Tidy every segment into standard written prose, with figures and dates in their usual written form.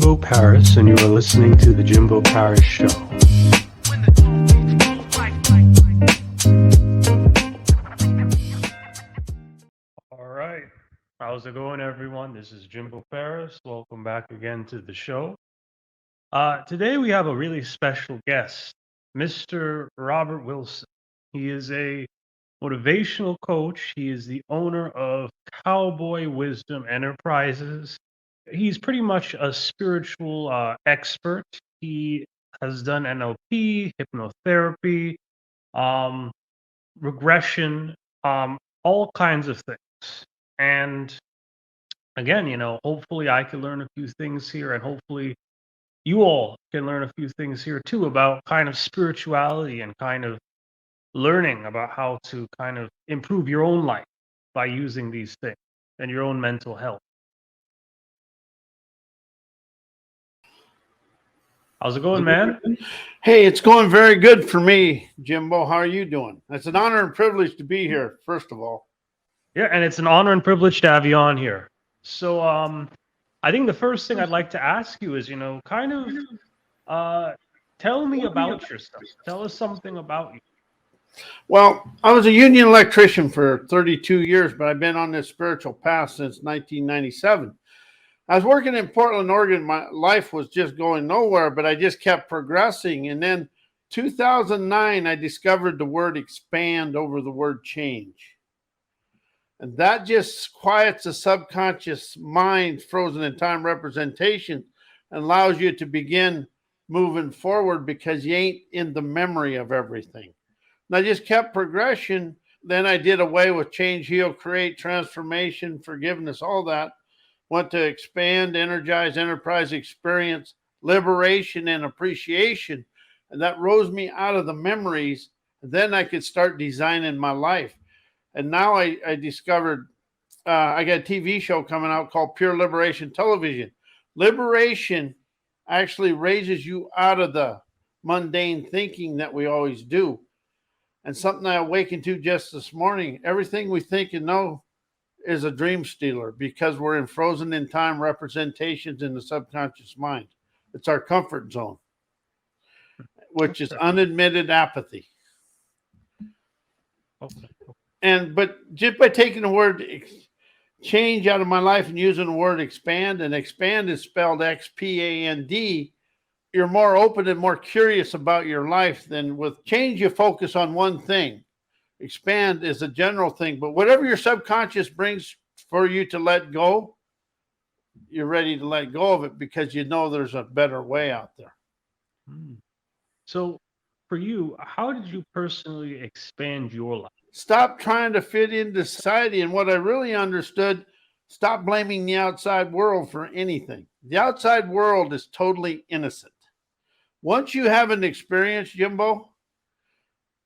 Jimbo Paris, and you are listening to The Jimbo Paris Show. All right. How's it going, everyone? This is Jimbo Paris. Welcome back again to the show. Today we have a really special guest, Mr. Robert Wilson. He is a motivational coach. He is the owner of Cowboy Wisdom Enterprises. He's pretty much a spiritual expert. He has done NLP, hypnotherapy, um, regression, all kinds of things. And again, hopefully I can learn a few things here, and hopefully you all can learn a few things here too about kind of spirituality and kind of learning about how to kind of improve your own life by using these things and your own mental health. How's it going, man? Hey, it's going very good for me, Jimbo. How are you doing? It's an honor and privilege to be here, first of all. Yeah, and it's an honor and privilege to have you on here. So I think the first thing I'd like to ask you is, kind of tell me about yourself. Tell us something about you. Well, I was a union electrician for 32 years, but I've been on this spiritual path since 1997. I was working in Portland, Oregon. My life was just going nowhere, but I just kept progressing. And then 2009, I discovered the word expand over the word change. And that just quiets the subconscious mind, frozen in time representation, and allows you to begin moving forward because you ain't in the memory of everything. And I just kept progression. Then I did away with change, heal, create, transformation, forgiveness, all that. Went to expand, energize, enterprise, experience, liberation, and appreciation. And that rose me out of the memories. And then I could start designing my life. And now I discovered I got a TV show coming out called Pure Liberation Television. Liberation actually raises you out of the mundane thinking that we always do. And something I awakened to just this morning, everything we think and know is a dream stealer because we're in frozen in time representations in the subconscious mind. It's our comfort zone, which is unadmitted apathy. But just by taking the word change out of my life and using the word expand, and expand is spelled XPAND, you're more open and more curious about your life than with change. You focus on one thing. Expand is a general thing, but whatever your subconscious brings for you to let go, you're ready to let go of it because you know there's a better way out there. So for you, how did you personally expand your life? Stop trying to fit into society. And what I really understood, stop blaming the outside world for anything. The outside world is totally innocent. Once you have an experience, Jimbo,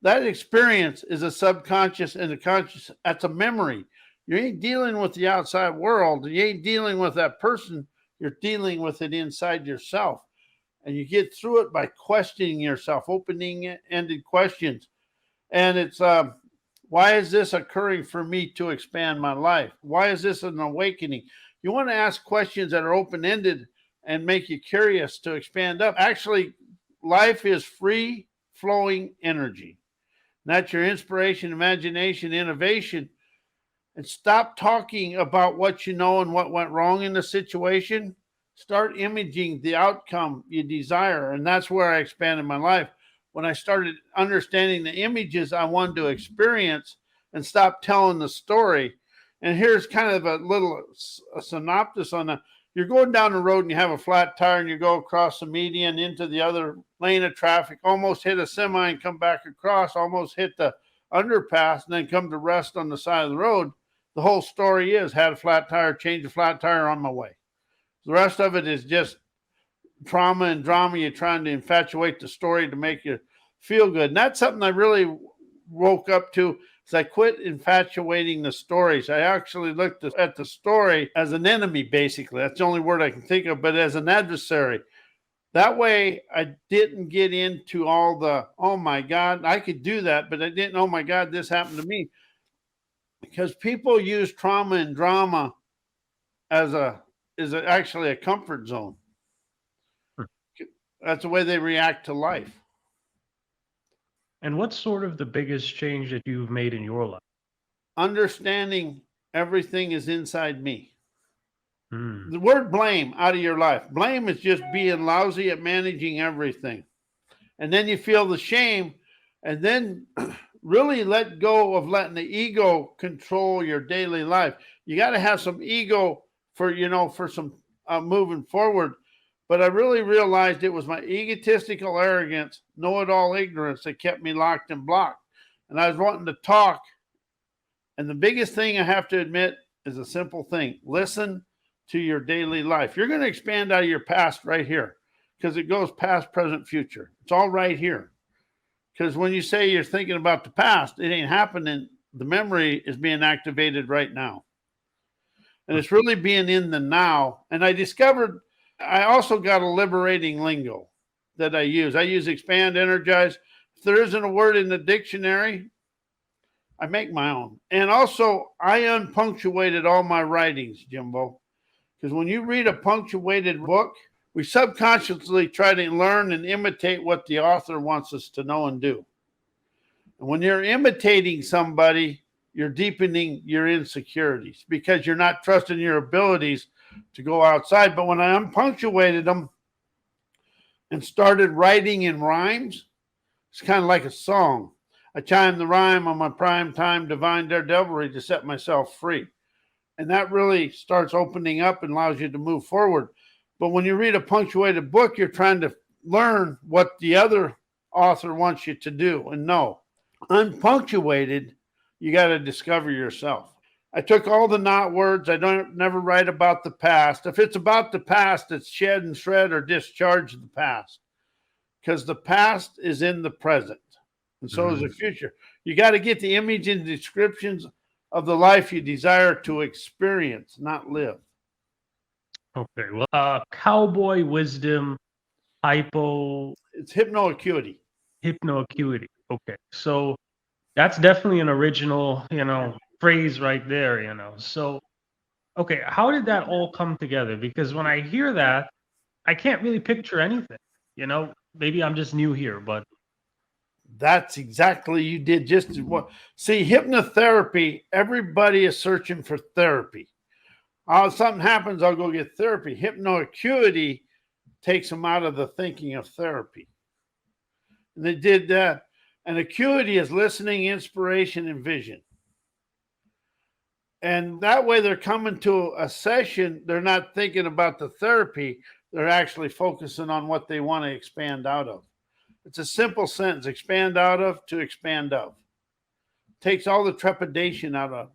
that experience is a subconscious and a conscious. That's a memory. You ain't dealing with the outside world. You ain't dealing with that person. You're dealing with it inside yourself. And you get through it by questioning yourself, opening-ended questions. And it's, why is this occurring for me to expand my life? Why is this an awakening? You want to ask questions that are open-ended and make you curious to expand up. Actually, life is free-flowing energy. That's your inspiration, imagination, innovation. And stop talking about what you know and what went wrong in the situation. Start imaging the outcome you desire. And that's where I expanded my life. When I started understanding the images I wanted to experience and stop telling the story. And here's kind of a synopsis on that. You're going down the road and you have a flat tire and you go across the median into the other lane of traffic, almost hit a semi and come back across, almost hit the underpass and then come to rest on the side of the road. The whole story is had a flat tire, changed a flat tire, on my way. The rest of it is just trauma and drama. You're trying to infatuate the story to make you feel good. And that's something I really woke up to. So I quit infatuating the stories. I actually looked at the story as an enemy, basically. That's the only word I can think of, but as an adversary. That way, I didn't get into all the, oh my God, I could do that, but I didn't, oh my God, this happened to me. Because people use trauma and drama as actually a comfort zone. That's the way they react to life. And what's sort of the biggest change that you've made in your life? Understanding everything is inside me. Hmm. The word blame out of your life. Blame is just being lousy at managing everything. And then you feel the shame, and then really let go of letting the ego control your daily life. You got to have some ego for some moving forward. But I really realized it was my egotistical arrogance, know-it-all ignorance that kept me locked and blocked. And I was wanting to talk. And the biggest thing I have to admit is a simple thing. Listen to your daily life. You're going to expand out of your past right here because it goes past, present, future. It's all right here. Because when you say you're thinking about the past, it ain't happening. The memory is being activated right now. And it's really being in the now. And I discovered I also got a liberating lingo that I use. I use expand, energize. If there isn't a word in the dictionary, I make my own. And also, I unpunctuated all my writings, Jimbo. Because when you read a punctuated book, we subconsciously try to learn and imitate what the author wants us to know and do. And when you're imitating somebody, you're deepening your insecurities because you're not trusting your abilities to go outside. But when I unpunctuated them and started writing in rhymes, it's kind of like a song. I chime the rhyme on my prime time divine daredevilry to set myself free. And that really starts opening up and allows you to move forward. But when you read a punctuated book, you're trying to learn what the other author wants you to do and know. Unpunctuated, you got to discover yourself. I took all the not words. I don't never write about the past. If it's about the past, it's shed and shred or discharge the past. Because the past is in the present. And so is the future. You got to get the image and descriptions of the life you desire to experience, not live. Okay. Well, Cowboy Wisdom It's hypnoacuity. Hypnoacuity. Okay. So that's definitely an original, phrase right there, So, okay, how did that all come together? Because when I hear that, I can't really picture anything. Maybe I'm just new here, but That's exactly you did just what. See, hypnotherapy, everybody is searching for therapy. Something happens, I'll go get therapy. Hypnoacuity takes them out of the thinking of therapy. And they did that. And acuity is listening, inspiration, and vision. And that way they're coming to a session, they're not thinking about the therapy, they're actually focusing on what they want to expand out of. It's a simple sentence, expand out of to expand of. Takes all the trepidation out of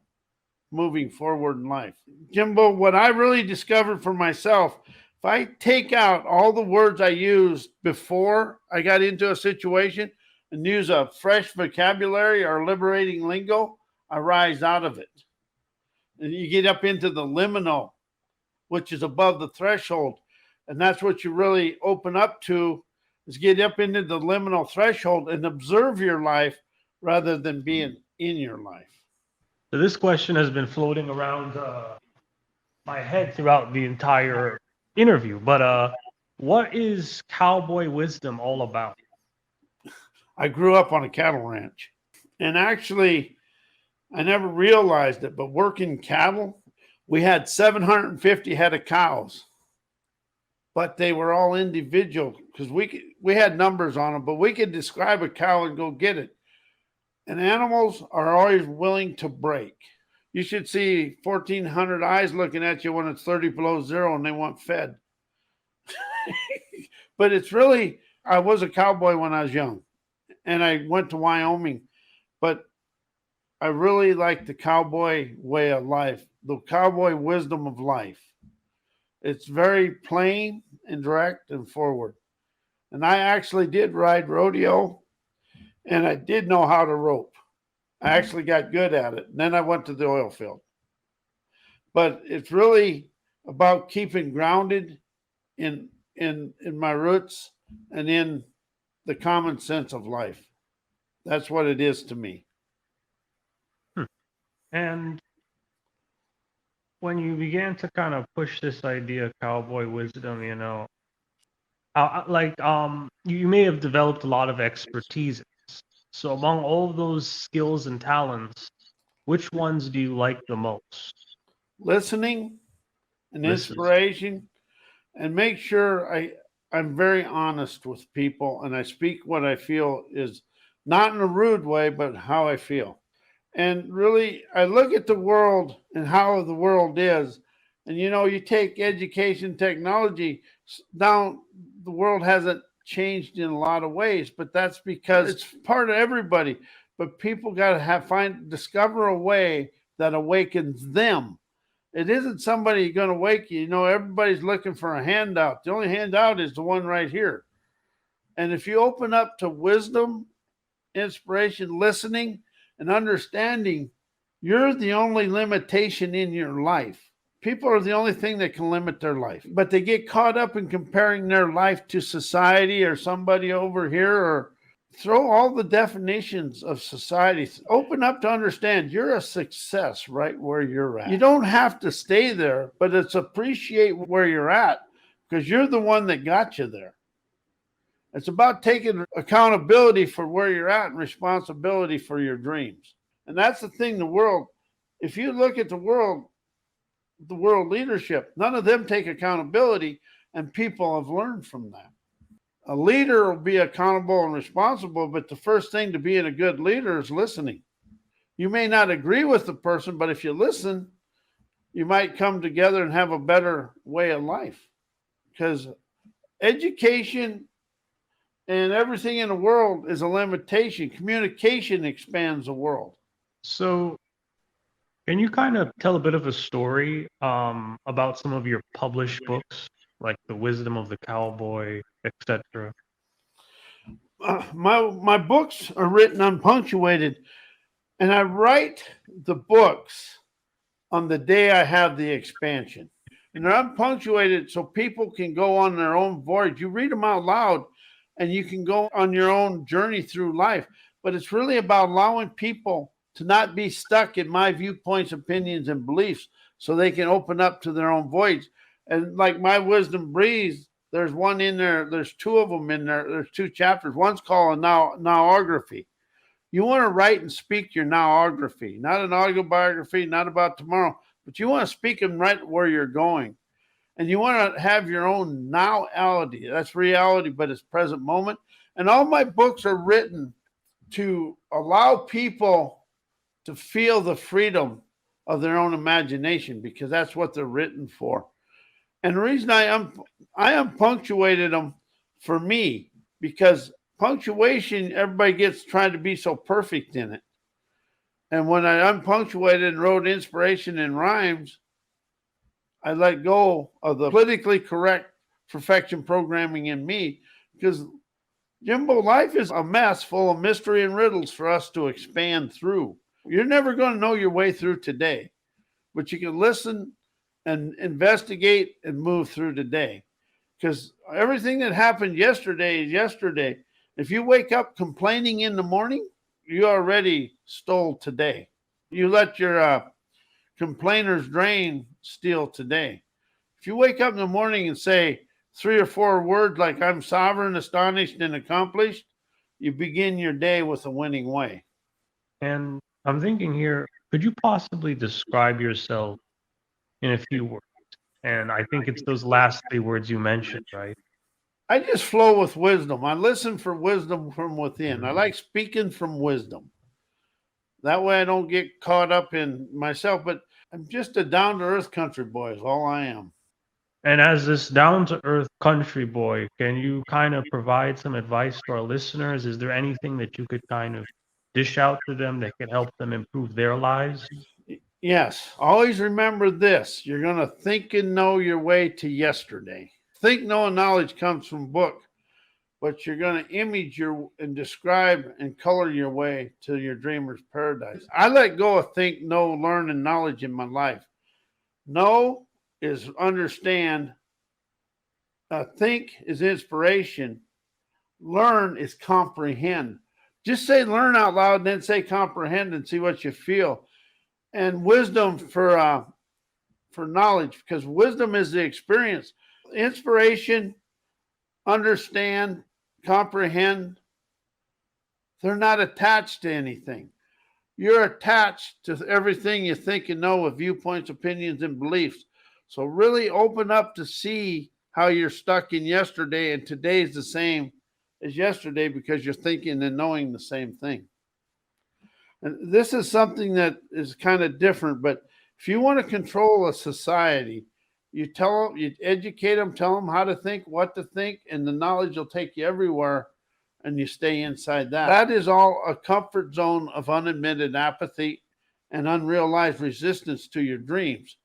moving forward in life. Jimbo, what I really discovered for myself, if I take out all the words I used before I got into a situation and use a fresh vocabulary or liberating lingo, I rise out of it. And you get up into the liminal, which is above the threshold. And that's what you really open up to, is get up into the liminal threshold and observe your life rather than being in your life. so this question has been floating around my head throughout the entire interview. But what is Cowboy Wisdom all about? I grew up on a cattle ranch. And actually, I never realized it, but working cattle, we had 750 head of cows. But they were all individual because we had numbers on them, but we could describe a cow and go get it. And animals are always willing to break. You should see 1,400 eyes looking at you when it's 30 below zero and they want fed. But it's really, I was a cowboy when I was young and I went to Wyoming, but I really like the cowboy way of life, the cowboy wisdom of life. It's very plain and direct and forward. And I actually did ride rodeo and I did know how to rope. I actually got good at it. And then I went to the oil field. But it's really about keeping grounded in my roots and in the common sense of life. That's what it is to me. And when you began to kind of push this idea of cowboy wisdom, You may have developed a lot of expertise. So among all of those skills and talents, which ones do you like the most? Listening and Listening. inspiration, and make sure I'm very honest with people and I speak what I feel is not in a rude way, but how I feel. And really, I look at the world and how the world is. And you take education, technology down, the world hasn't changed in a lot of ways, but that's because it's part of everybody. But people got to discover a way that awakens them. It isn't somebody going to wake you. Everybody's looking for a handout. The only handout is the one right here. And if you open up to wisdom, inspiration, listening, and understanding, you're the only limitation in your life. People are the only thing that can limit their life, but they get caught up in comparing their life to society or somebody over here, or throw all the definitions of society. Open up to understand you're a success right where you're at. You don't have to stay there, but it's appreciate where you're at because you're the one that got you there. It's about taking accountability for where you're at and responsibility for your dreams. And that's the thing, the world, if you look at the world leadership, none of them take accountability, and people have learned from that. A leader will be accountable and responsible, but the first thing to being a good leader is listening. You may not agree with the person, but if you listen, you might come together and have a better way of life. Because education and everything in the world is a limitation. Communication expands the world. So, can you kind of tell a bit of a story about some of your published books, like The Wisdom of the Cowboy, etc.? My books are written unpunctuated, and I write the books on the day I have the expansion. And they're unpunctuated so people can go on their own voyage. You read them out loud, and you can go on your own journey through life. But it's really about allowing people to not be stuck in my viewpoints, opinions, and beliefs so they can open up to their own voyage. And like my Wisdom Breeze, there's one in there. There's two of them in there. There's two chapters. One's called a nowography. You want to write and speak your nowography, not an autobiography, not about tomorrow, but you want to speak them right where you're going. And you want to have your own nowality. That's reality, but it's present moment. And all my books are written to allow people to feel the freedom of their own imagination, because that's what they're written for. And the reason I unpunctuated them for me, because punctuation, everybody gets trying to be so perfect in it. And when I unpunctuated and wrote inspiration in rhymes, I let go of the politically correct perfection programming in me, because Jimbo, life is a mess full of mystery and riddles for us to expand through. You're never going to know your way through today, but you can listen and investigate and move through today, because everything that happened yesterday is yesterday. If you wake up complaining in the morning, you already stole today. You let your complainer's drain steal today. If you wake up in the morning and say 3 or 4 words like I'm sovereign, astonished, and accomplished, you begin your day with a winning way. And I'm thinking here, could you possibly describe yourself in a few words? And I think it's those last 3 words you mentioned, right? I just flow with wisdom. I listen for wisdom from within. I like speaking from wisdom. That way I don't get caught up in myself, but I'm just a down-to-earth country boy is all I am. And as this down-to-earth country boy, can you kind of provide some advice to our listeners? Is there anything that you could kind of dish out to them that could help them improve their lives? Yes. Always remember this. You're going to think and know your way to yesterday. Think, know, and knowledge comes from book, but you're going to image and describe and color your way to your dreamer's paradise. I let go of think, know, learn, and knowledge in my life. Know is understand. Think is inspiration. Learn is comprehend. Just say learn out loud and then say comprehend and see what you feel. And wisdom for knowledge, because wisdom is the experience. Inspiration, understand, comprehend. They're not attached to anything. You're attached to everything you think and know with viewpoints, opinions, and beliefs. So really open up to see how you're stuck in yesterday, and today is the same as yesterday because you're thinking and knowing the same thing. And this is something that is kind of different, but if you want to control a society, you tell them, you educate them, tell them how to think, what to think, and the knowledge will take you everywhere, and you stay inside that. That is all a comfort zone of unadmitted apathy and unrealized resistance to your dreams,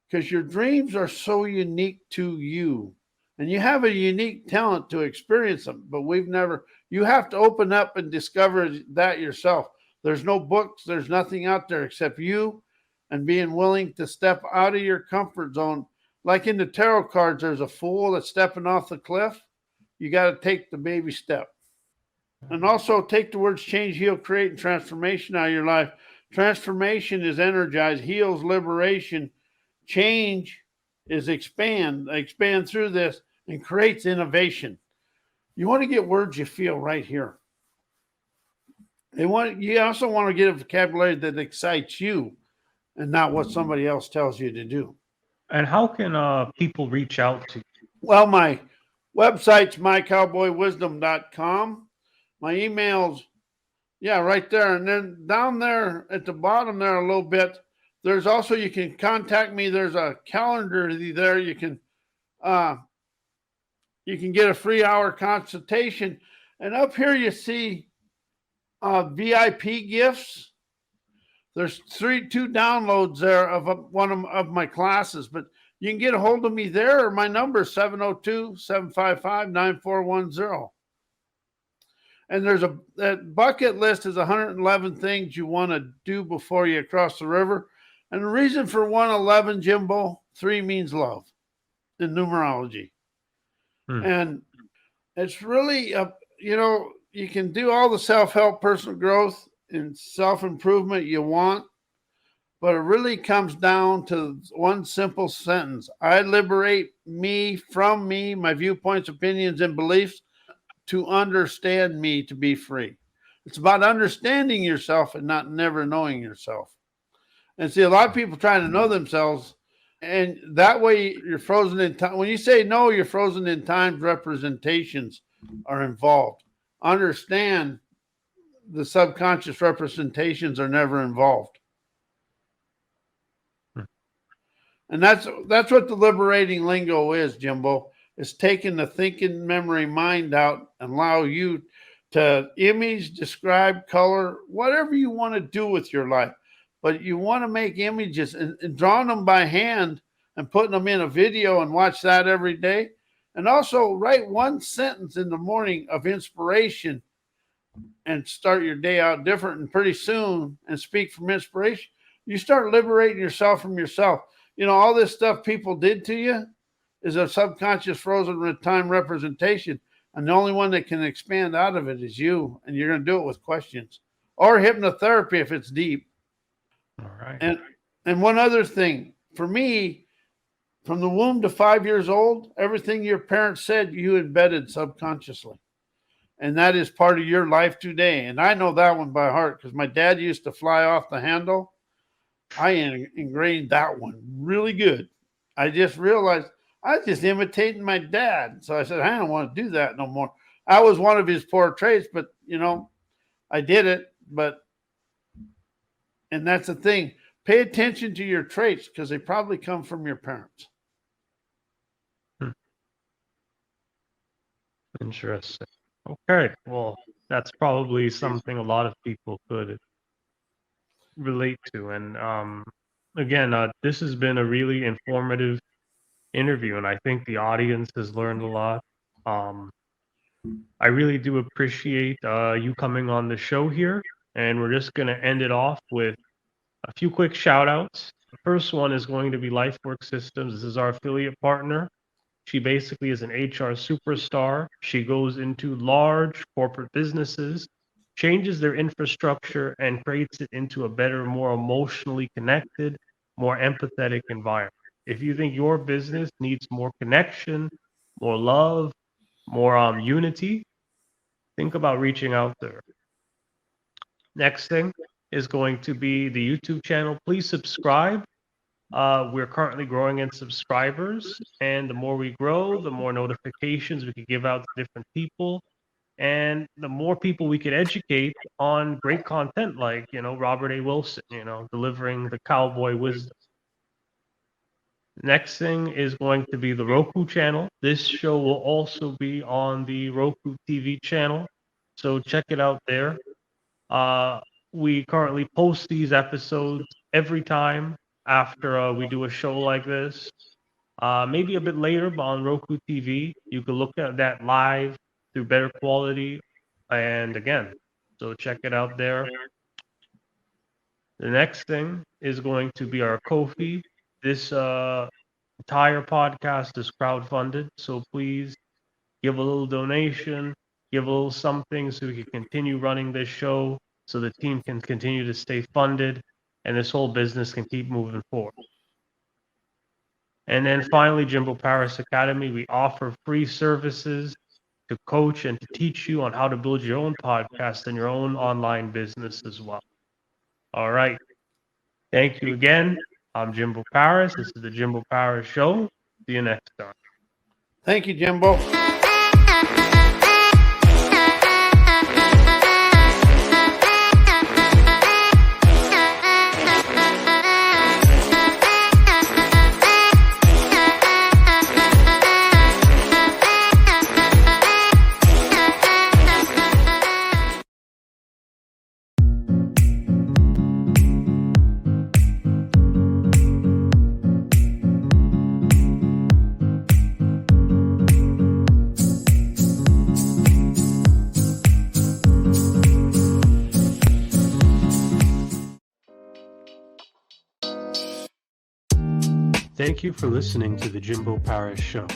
because your dreams are so unique to you, and you have a unique talent to experience them, but you have to open up and discover that yourself. There's no books, there's nothing out there except you and being willing to step out of your comfort zone. Like in the tarot cards, there's a fool that's stepping off the cliff. You got to take the baby step. And also take the words change, heal, create, and transformation out of your life. Transformation is energize, heals, liberation. Change is expand through this, and creates innovation. You want to get words you feel right here. You also want to get a vocabulary that excites you and not what somebody else tells you to do. And how can people reach out to you? Well, my website's mycowboywisdom.com. My email's, right there. And then down there at the bottom there a little bit, there's also, you can contact me. There's a calendar there. You can get a free hour consultation. And up here you see VIP gifts. There's two downloads there of one of my classes, but you can get a hold of me there, or my number is 702-755-9410. And that bucket list is 111 things you want to do before you cross the river. And the reason for 111, Jimbo, 3 means love in numerology. And it's really, you can do all the self-help, personal growth, and self-improvement you want, but it really comes down to one simple sentence. I liberate me from me, my viewpoints, opinions, and beliefs to understand me, to be free. It's about understanding yourself and not never knowing yourself. And see, a lot of people trying to know themselves, and that way you're frozen in time. When you say no, you're frozen in time. Representations are involved. Understand the subconscious representations are never involved. And that's what the liberating lingo is, Jimbo. It's taking the thinking memory mind out and allow you to image, describe, color, whatever you want to do with your life. But you want to make images and drawing them by hand and putting them in a video and watch that every day. And also write one sentence in the morning of inspiration and start your day out different. And pretty soon, and speak from inspiration, you start liberating yourself from yourself. All this stuff people did to you is a subconscious frozen time representation. And the only one that can expand out of it is you. And you're going to do it with questions or hypnotherapy if it's deep. All right. And one other thing, for me, from the womb to 5 years old, everything your parents said, you embedded subconsciously. And that is part of your life today. And I know that one by heart because my dad used to fly off the handle. I ingrained that one really good. I just realized I was just imitating my dad. So I said, I don't want to do that no more. I was one of his poor traits, but, I did it. And that's the thing. Pay attention to your traits because they probably come from your parents. Interesting. Okay. Well, that's probably something a lot of people could relate to. And again, this has been a really informative interview, and I think the audience has learned a lot. I really do appreciate you coming on the show here, and we're just going to end it off with a few quick shout outs. The first one is going to be LifeWork Systems. This is our affiliate partner. She basically is an HR superstar. She goes into large corporate businesses, changes their infrastructure, and creates it into a better, more emotionally connected, more empathetic environment. If you think your business needs more connection, more love, more unity, think about reaching out there. Next thing is going to be the YouTube channel. Please subscribe. We're currently growing in subscribers, and the more we grow, the more notifications we can give out to different people, and the more people we could educate on great content like, Robert A. Wilson, delivering the Cowboy Wisdom. Next thing is going to be the Roku channel. This show will also be on the ROKU TV channel, so check it out there. We currently post these episodes every time after we do a show like this. Maybe a bit later, but on Roku TV, you can look at that live through better quality. And again, so check it out there. The next thing is going to be our Ko-fi. This entire podcast is crowdfunded, so please give a little donation, give a little something so we can continue running this show, so the team can continue to stay funded, and this whole business can keep moving forward. And then finally, Jimbo Paris Academy, we offer free services to coach and to teach you on how to build your own podcast and your own online business as well. All right. Thank you again. I'm Jimbo Paris. This is the Jimbo Paris Show. See you next time. Thank you, Jimbo. Thank you for listening to the Jimbo Paris Show.